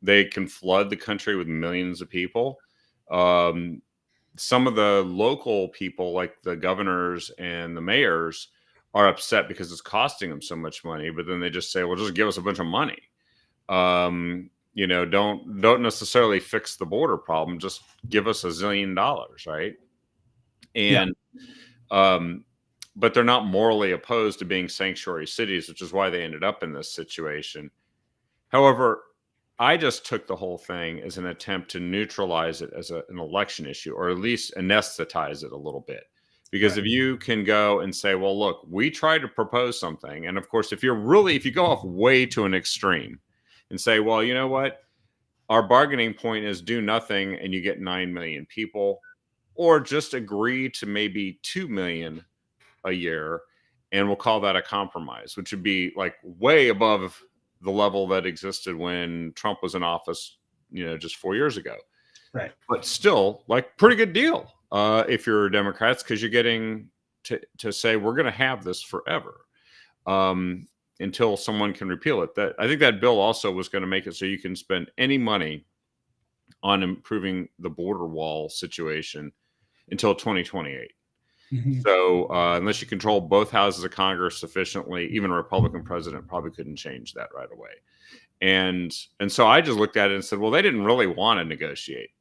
They can flood the country with millions of people. Some of the local people, like the governors and the mayors, are upset because it's costing them so much money. But then they just say, well, just give us a bunch of money. Don't necessarily fix the border problem. Just give us $1 zillion, right? And but they're not morally opposed to being sanctuary cities, which is why they ended up in this situation. However, I just took the whole thing as an attempt to neutralize it as an election issue, or at least anesthetize it a little bit. Because if you can go and say, well, look, we tried to propose something. And of course, if you go off way to an extreme and say, well, you know what? Our bargaining point is do nothing and you get 9 million people, or just agree to maybe 2 million a year, and we'll call that a compromise, which would be like way above the level that existed when Trump was in office, just 4 years ago. Right. But still, like, pretty good deal if you're Democrats, because you're getting to say we're going to have this forever until someone can repeal it. That I think that bill also was going to make it so you can spend any money on improving the border wall situation until 2028. Mm-hmm. So unless you control both houses of Congress sufficiently, even a Republican president probably couldn't change that right away. And so I just looked at it and said, well, they didn't really want to negotiate.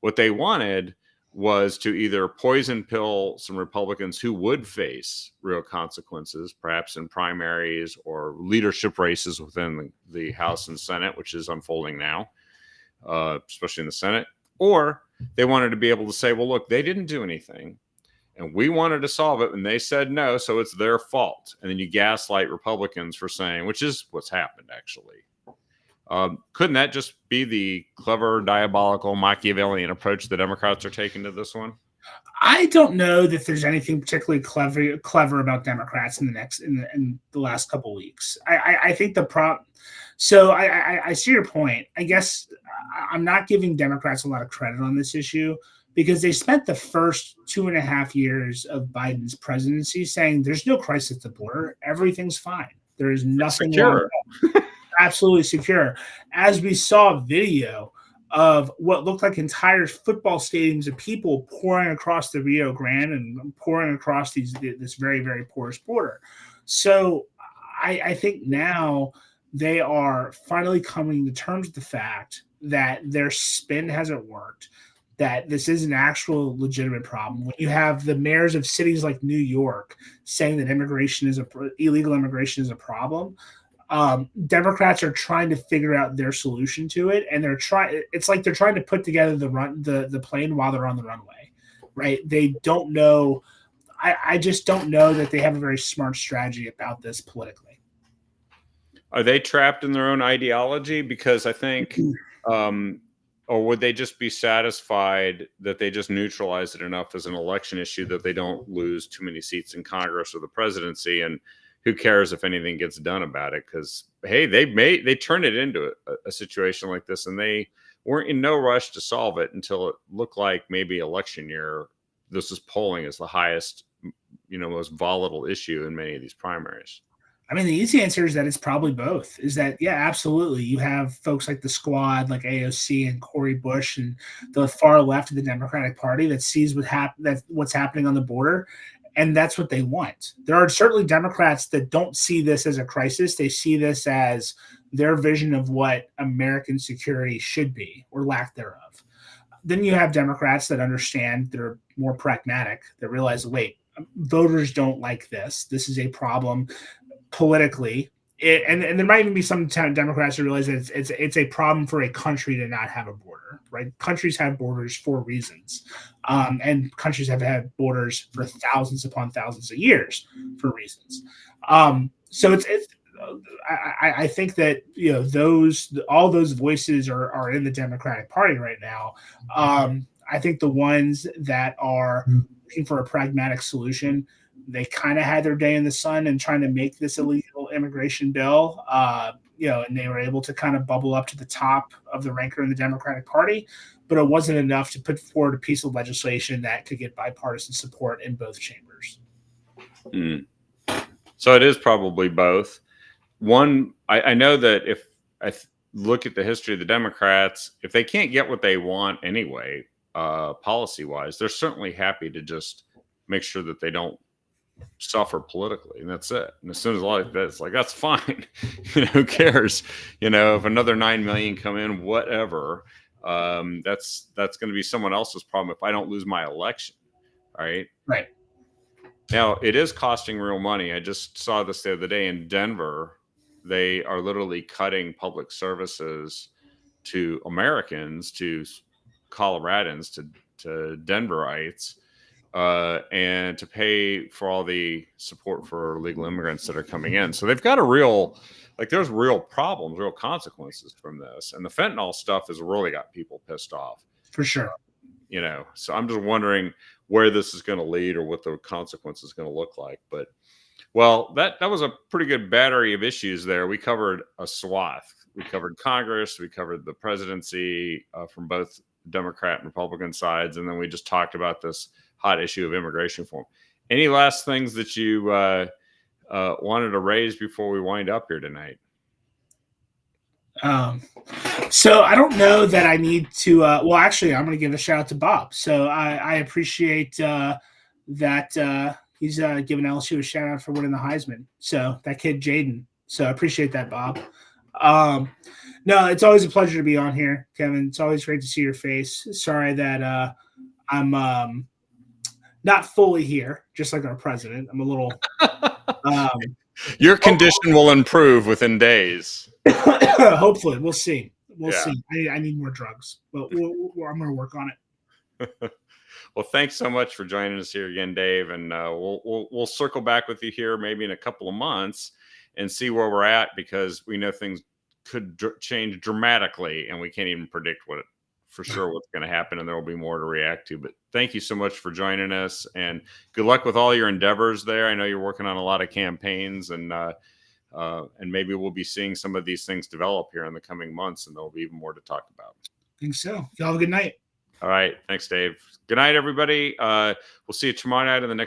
What they wanted was to either poison pill some Republicans who would face real consequences, perhaps in primaries or leadership races within the House and Senate, which is unfolding now, especially in the Senate. Or they wanted to be able to say, well, look, they didn't do anything, and we wanted to solve it, and they said no, so it's their fault. And then you gaslight Republicans for saying, which is what's happened, actually. Couldn't that just be the clever, diabolical, Machiavellian approach the Democrats are taking to this one? I don't know that there's anything particularly clever about Democrats in the last couple weeks. I think the prop. So I see your point. I guess I'm not giving Democrats a lot of credit on this issue because they spent the first 2.5 years of Biden's presidency saying there's no crisis at the border, everything's fine, there is nothing wrong, absolutely secure. As we saw video of what looked like entire football stadiums of people pouring across the Rio Grande and pouring across this very, very porous border. So I think now they are finally coming to terms with the fact that their spin hasn't worked, that this is an actual legitimate problem. When you have the mayors of cities like New York saying that illegal immigration is a problem, Democrats are trying to figure out their solution to it, and it's like they're trying to put together the plane while they're on the runway, right? They don't know. I just don't know that they have a very smart strategy about this politically. Are they trapped in their own ideology? Because I think, or would they just be satisfied that they just neutralize it enough as an election issue that they don't lose too many seats in Congress or the presidency, and who cares if anything gets done about it? Because hey, they turned it into a situation like this, and they weren't in no rush to solve it until it looked like maybe election year. This is polling as the highest, most volatile issue in many of these primaries. I mean, the easy answer is that it's probably both. Is that, yeah, absolutely. You have folks like the Squad, like AOC and Cori Bush, and the far left of the Democratic Party that sees what's happening on the border, and that's what they want. There are certainly Democrats that don't see this as a crisis. They see this as their vision of what American security should be, or lack thereof. Then you have Democrats that understand, that are more pragmatic, that realize, wait, voters don't like this. This is a problem politically. And there might even be some Democrats who realize that it's a problem for a country to not have a border, right? Countries have borders for reasons, and countries have had borders for thousands upon thousands of years for reasons. So I think that all those voices are in the Democratic Party right now. I think the ones that are looking for a pragmatic solution, they kind of had their day in the sun and trying to make this illegal immigration bill, and they were able to kind of bubble up to the top of the ranker in the Democratic Party, but it wasn't enough to put forward a piece of legislation that could get bipartisan support in both chambers. So it is probably both. One, I know that if I look at the history of the Democrats, if they can't get what they want anyway, policy-wise, they're certainly happy to just make sure that they don't suffer politically, and that's it. And as soon as a lot of that, it's like, that's fine. Who cares? If another 9 million come in, whatever. That's going to be someone else's problem if I don't lose my election. All right. Right. Now it is costing real money. I just saw this the other day in Denver. They are literally cutting public services to Americans, to Coloradans, to Denverites, and to pay for all the support for illegal immigrants that are coming in. So they've got there's real problems, real consequences from this. And the fentanyl stuff has really got people pissed off. For sure. So I'm just wondering where this is going to lead or what the consequence is going to look like. But, well, that was a pretty good battery of issues there. We covered a swath. We covered Congress. We covered the presidency from both Democrat and Republican sides. And then we just talked about this hot issue of immigration reform. Any last things that you wanted to raise before we wind up here tonight? So I don't know that I need to. Well, actually, I'm going to give a shout out to Bob. So I appreciate that he's giving LSU a shout out for winning the Heisman. So that kid Jaden. So I appreciate that, Bob. No, it's always a pleasure to be on here, Kevin. It's always great to see your face. Sorry that I'm not fully here, just like our president. I'm a little. Your condition will improve within days. Hopefully, we'll see. We'll Yeah. see. I need more drugs, but I'm going to work on it. Well, thanks so much for joining us here again, Dave, and we'll circle back with you here maybe in a couple of months and see where we're at, because we know things could change dramatically, and we can't even predict what for sure what's going to happen, and there will be more to react to. But thank you so much for joining us, and good luck with all your endeavors there. I know you're working on a lot of campaigns, and maybe we'll be seeing some of these things develop here in the coming months, and there'll be even more to talk about. I think so. Y'all have a good night. All right. Thanks, Dave. Good night, everybody. We'll see you tomorrow night in the next